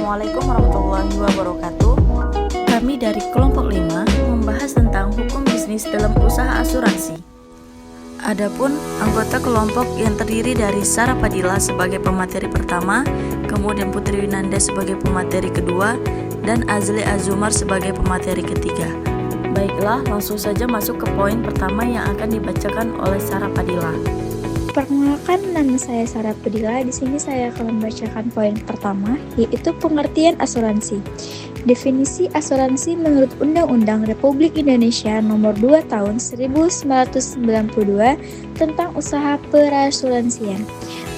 Assalamualaikum warahmatullahi wabarakatuh. Kami dari kelompok 5 membahas tentang hukum bisnis dalam usaha asuransi. Adapun anggota kelompok yang terdiri dari Sarah Padilla sebagai pemateri pertama, kemudian Putri Winanda sebagai pemateri kedua, dan Azli Azumar sebagai pemateri ketiga. Baiklah, langsung saja masuk ke poin pertama yang akan dibacakan oleh Sarah Padilla. Perkenalkan, nama saya Sarah Padilla. Di sini saya akan membacakan poin pertama, yaitu pengertian asuransi. Definisi asuransi menurut Undang-Undang Republik Indonesia Nomor 2 Tahun 1992 tentang usaha perasuransian.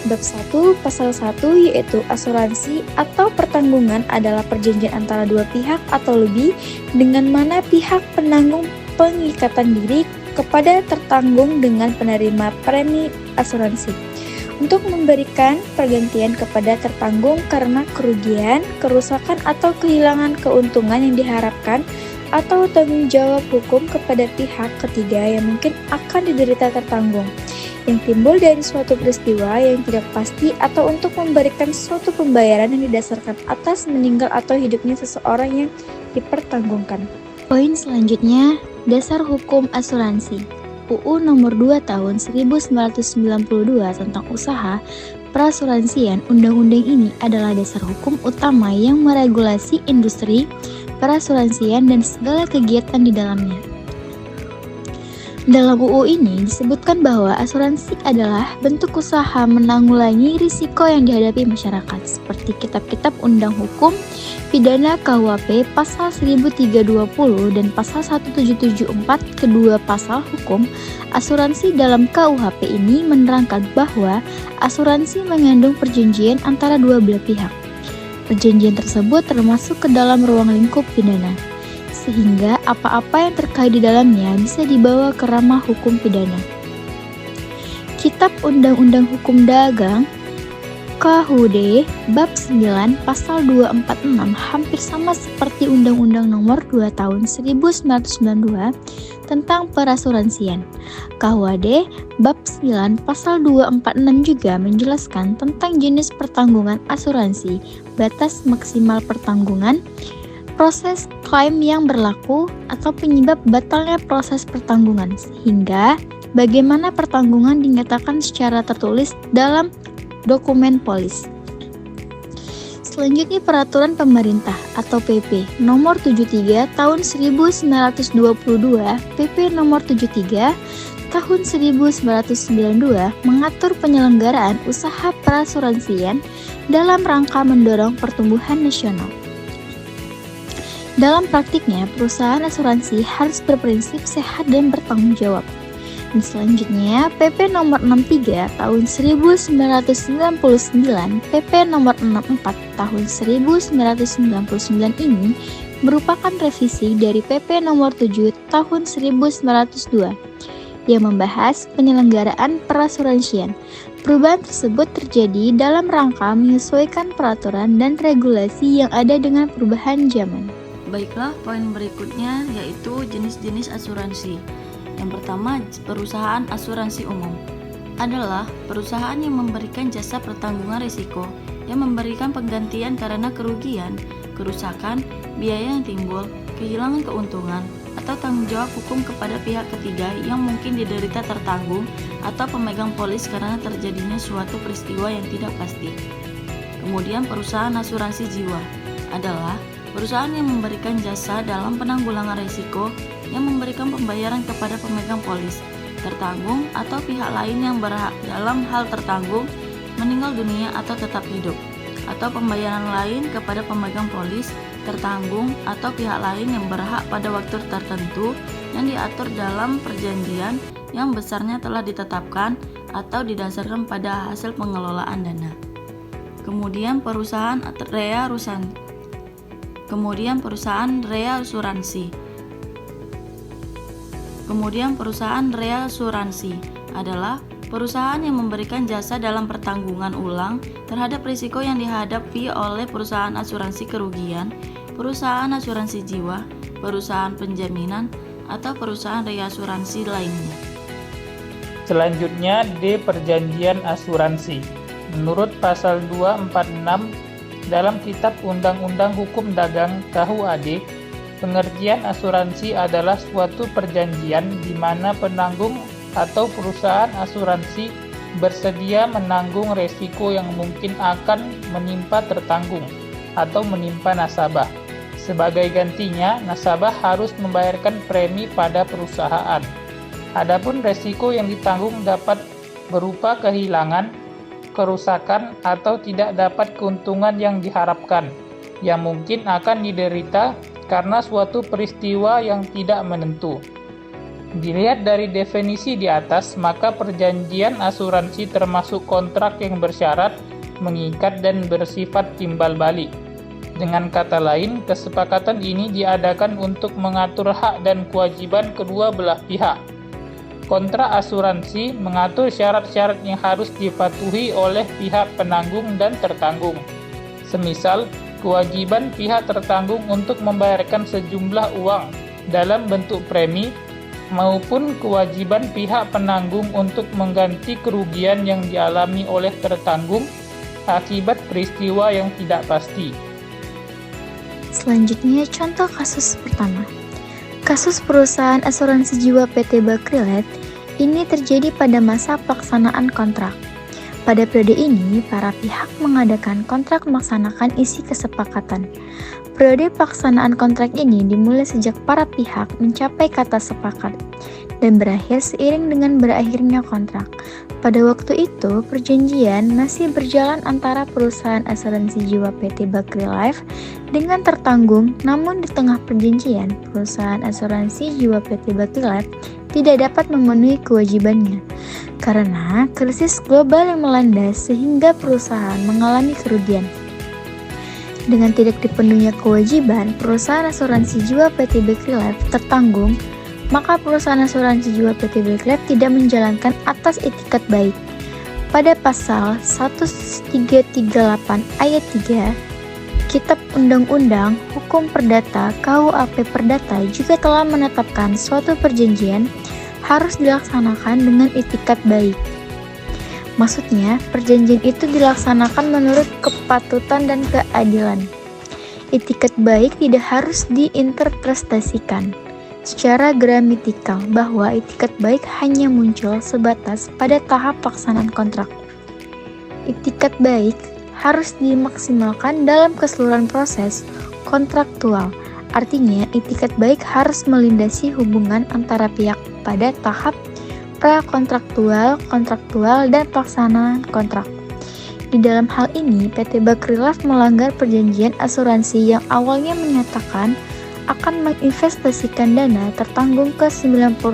Bab 1, Pasal 1, yaitu asuransi atau pertanggungan adalah perjanjian antara dua pihak atau lebih, dengan mana pihak penanggung pengikatan diri kepada tertanggung dengan penerima premi asuransi untuk memberikan pergantian kepada tertanggung karena kerugian, kerusakan atau kehilangan keuntungan yang diharapkan, atau tanggung jawab hukum kepada pihak ketiga yang mungkin akan diderita tertanggung yang timbul dari suatu peristiwa yang tidak pasti, atau untuk memberikan suatu pembayaran yang didasarkan atas meninggal atau hidupnya seseorang yang dipertanggungkan. Poin selanjutnya, dasar hukum asuransi. UU Nomor 2 Tahun 1992 tentang usaha perasuransian. Undang-undang ini adalah dasar hukum utama yang meregulasi industri perasuransian dan segala kegiatan di dalamnya. Dalam UU ini disebutkan bahwa asuransi adalah bentuk usaha menanggulangi risiko yang dihadapi masyarakat, seperti kitab-kitab undang hukum pidana KUHP pasal 1320 dan pasal 1774. Kedua pasal hukum asuransi dalam KUHP ini menerangkan bahwa asuransi mengandung perjanjian antara dua belah pihak. Perjanjian tersebut termasuk ke dalam ruang lingkup pidana, sehingga apa-apa yang terkait di dalamnya bisa dibawa ke ranah hukum pidana. Kitab Undang-Undang Hukum Dagang KUHD Bab 9 Pasal 246 hampir sama seperti Undang-Undang Nomor 2 Tahun 1992 tentang perasuransian. KUHD Bab 9 Pasal 246 juga menjelaskan tentang jenis pertanggungan asuransi, batas maksimal pertanggungan, proses klaim yang berlaku atau penyebab batalnya proses pertanggungan, sehingga bagaimana pertanggungan dinyatakan secara tertulis dalam dokumen polis. Selanjutnya, peraturan pemerintah atau PP Nomor 73 Tahun 1922, PP Nomor 73 Tahun 1992 mengatur penyelenggaraan usaha perasuransian dalam rangka mendorong pertumbuhan nasional. Dalam praktiknya, perusahaan asuransi harus berprinsip sehat dan bertanggung jawab. Dan selanjutnya, PP Nomor 63 Tahun 1999, PP Nomor 64 Tahun 1999 ini merupakan revisi dari PP Nomor 7 Tahun 1902 yang membahas penyelenggaraan perasuransian. Perubahan tersebut terjadi dalam rangka menyesuaikan peraturan dan regulasi yang ada dengan perubahan zaman. Baiklah, poin berikutnya yaitu jenis-jenis asuransi. Yang pertama, perusahaan asuransi umum adalah perusahaan yang memberikan jasa pertanggungan risiko, yang memberikan penggantian karena kerugian, kerusakan, biaya yang timbul, kehilangan keuntungan, atau tanggung jawab hukum kepada pihak ketiga yang mungkin diderita tertanggung atau pemegang polis karena terjadinya suatu peristiwa yang tidak pasti. Kemudian, perusahaan asuransi jiwa adalah perusahaan yang memberikan jasa dalam penanggulangan risiko, yang memberikan pembayaran kepada pemegang polis, tertanggung, atau pihak lain yang berhak dalam hal tertanggung, meninggal dunia atau tetap hidup, atau pembayaran lain kepada pemegang polis, tertanggung, atau pihak lain yang berhak pada waktu tertentu yang diatur dalam perjanjian yang besarnya telah ditetapkan atau didasarkan pada hasil pengelolaan dana. Kemudian perusahaan reasuransi adalah perusahaan yang memberikan jasa dalam pertanggungan ulang terhadap risiko yang dihadapi oleh perusahaan asuransi kerugian, perusahaan asuransi jiwa, perusahaan penjaminan, atau perusahaan reasuransi lainnya. Selanjutnya, D. Perjanjian asuransi. Menurut pasal 246 dalam Kitab Undang-Undang Hukum Dagang KUHD, pengertian asuransi adalah suatu perjanjian di mana penanggung atau perusahaan asuransi bersedia menanggung resiko yang mungkin akan menimpa tertanggung atau menimpa nasabah. Sebagai gantinya, nasabah harus membayarkan premi pada perusahaan. Adapun resiko yang ditanggung dapat berupa kehilangan, kerusakan, atau tidak dapat keuntungan yang diharapkan, yang mungkin akan diderita karena suatu peristiwa yang tidak menentu. Dilihat dari definisi di atas, maka perjanjian asuransi termasuk kontrak yang bersyarat, mengikat, dan bersifat timbal balik. Dengan kata lain, kesepakatan ini diadakan untuk mengatur hak dan kewajiban kedua belah pihak. Kontrak asuransi mengatur syarat-syarat yang harus dipatuhi oleh pihak penanggung dan tertanggung. Semisal, kewajiban pihak tertanggung untuk membayarkan sejumlah uang dalam bentuk premi, maupun kewajiban pihak penanggung untuk mengganti kerugian yang dialami oleh tertanggung akibat peristiwa yang tidak pasti. Selanjutnya, contoh kasus pertama. Kasus perusahaan asuransi jiwa PT Bakrilet ini terjadi pada masa pelaksanaan kontrak. Pada periode ini, para pihak mengadakan kontrak melaksanakan isi kesepakatan. Periode pelaksanaan kontrak ini dimulai sejak para pihak mencapai kata sepakat dan berakhir seiring dengan berakhirnya kontrak. Pada waktu itu, perjanjian masih berjalan antara perusahaan asuransi jiwa PT Bakri Life dengan tertanggung, namun di tengah perjanjian, perusahaan asuransi jiwa PT Bakri Life tidak dapat memenuhi kewajibannya karena krisis global yang melanda sehingga perusahaan mengalami kerugian. Dengan tidak dipenuhinya kewajiban, perusahaan asuransi jiwa PT Bakri Life tertanggung, maka perusahaan asuransi jiwa PT Bakri Life tidak menjalankan atas itikat baik. Pada pasal 1338 ayat 3 Kitab Undang-Undang Hukum Perdata KUHP Perdata juga telah menetapkan suatu perjanjian harus dilaksanakan dengan itikat baik. Maksudnya, perjanjian itu dilaksanakan menurut kepatutan dan keadilan. Itikat baik tidak harus diinterpretasikan secara gramatikal bahwa itikat baik hanya muncul sebatas pada tahap pelaksanaan kontrak. Itikat baik harus dimaksimalkan dalam keseluruhan proses kontraktual. Artinya, itikat baik harus melindasi hubungan antara pihak pada tahap prakontraktual, kontraktual, dan pelaksanaan kontrak. Di dalam hal ini, PT Bakri Life melanggar perjanjian asuransi yang awalnya menyatakan akan menginvestasikan dana tertanggung ke 90%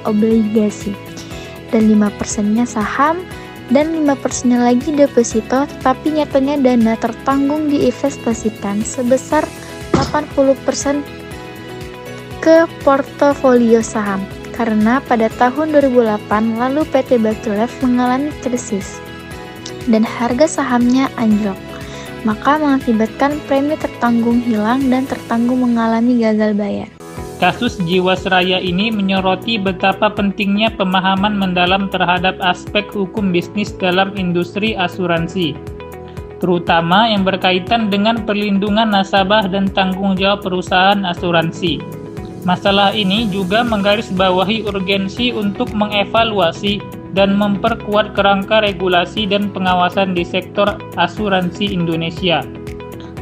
obligasi dan 5%-nya saham dan 5%-nya lagi deposito, tetapi nyatanya dana tertanggung diinvestasikan sebesar 80% ke portofolio saham. Karena pada tahun 2008 lalu PT Bakri Life mengalami krisis dan harga sahamnya anjlok, maka mengakibatkan premi tertanggung hilang dan tertanggung mengalami gagal bayar. Kasus Jiwasraya ini menyoroti betapa pentingnya pemahaman mendalam terhadap aspek hukum bisnis dalam industri asuransi, terutama yang berkaitan dengan perlindungan nasabah dan tanggung jawab perusahaan asuransi. Masalah ini juga menggarisbawahi urgensi untuk mengevaluasi dan memperkuat kerangka regulasi dan pengawasan di sektor asuransi Indonesia.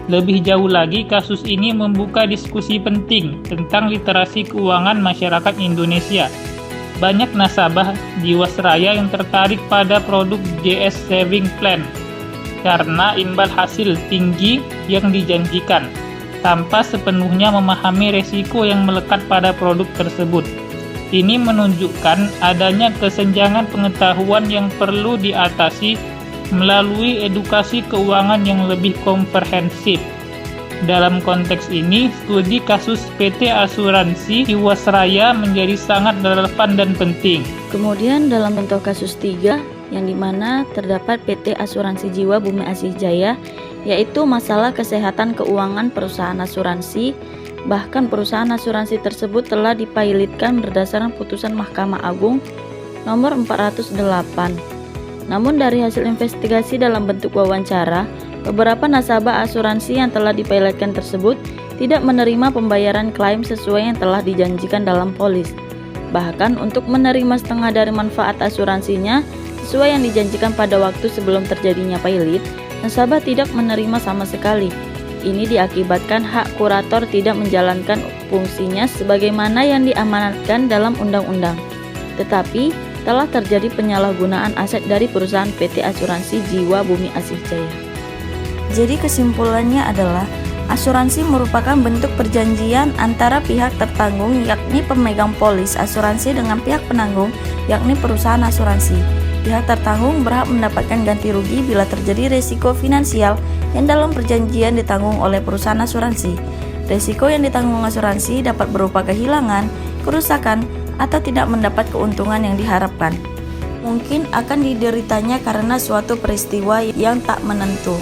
Lebih jauh lagi, kasus ini membuka diskusi penting tentang literasi keuangan masyarakat Indonesia. Banyak nasabah Jiwasraya yang tertarik pada produk JS Saving Plan karena imbal hasil tinggi yang dijanjikan, tanpa sepenuhnya memahami resiko yang melekat pada produk tersebut. Ini menunjukkan adanya kesenjangan pengetahuan yang perlu diatasi melalui edukasi keuangan yang lebih komprehensif. Dalam konteks ini, studi kasus PT Asuransi Jiwasraya menjadi sangat relevan dan penting. Kemudian dalam contoh kasus 3, yang dimana terdapat PT Asuransi Jiwa Bumi Asih Jaya, yaitu masalah kesehatan keuangan perusahaan asuransi. Bahkan perusahaan asuransi tersebut telah dipilotkan berdasarkan putusan Mahkamah Agung nomor 408. Namun dari hasil investigasi dalam bentuk wawancara, beberapa nasabah asuransi yang telah dipilotkan tersebut tidak menerima pembayaran klaim sesuai yang telah dijanjikan dalam polis. Bahkan untuk menerima setengah dari manfaat asuransinya sesuai yang dijanjikan pada waktu sebelum terjadinya pilot, nasabah tidak menerima sama sekali. Ini diakibatkan hak kurator tidak menjalankan fungsinya sebagaimana yang diamanatkan dalam undang-undang. Tetapi telah terjadi penyalahgunaan aset dari perusahaan PT Asuransi Jiwa Bumi Asih Jaya. Jadi kesimpulannya adalah asuransi merupakan bentuk perjanjian antara pihak tertanggung yakni pemegang polis asuransi dengan pihak penanggung yakni perusahaan asuransi. Pihak tertanggung berhak mendapatkan ganti rugi bila terjadi resiko finansial yang dalam perjanjian ditanggung oleh perusahaan asuransi. Resiko yang ditanggung asuransi dapat berupa kehilangan, kerusakan, atau tidak mendapat keuntungan yang diharapkan. Mungkin akan dideritanya karena suatu peristiwa yang tak menentu.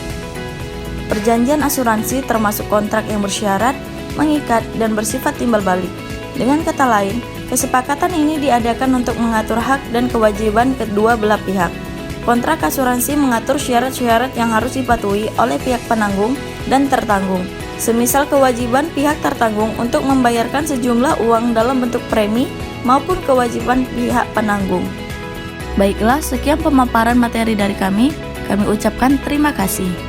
Perjanjian asuransi termasuk kontrak yang bersyarat, mengikat, dan bersifat timbal balik. Dengan kata lain, kesepakatan ini diadakan untuk mengatur hak dan kewajiban kedua belah pihak. Kontrak asuransi mengatur syarat-syarat yang harus dipatuhi oleh pihak penanggung dan tertanggung. Semisal kewajiban pihak tertanggung untuk membayarkan sejumlah uang dalam bentuk premi maupun kewajiban pihak penanggung. Baiklah, sekian pemaparan materi dari kami. Kami ucapkan terima kasih.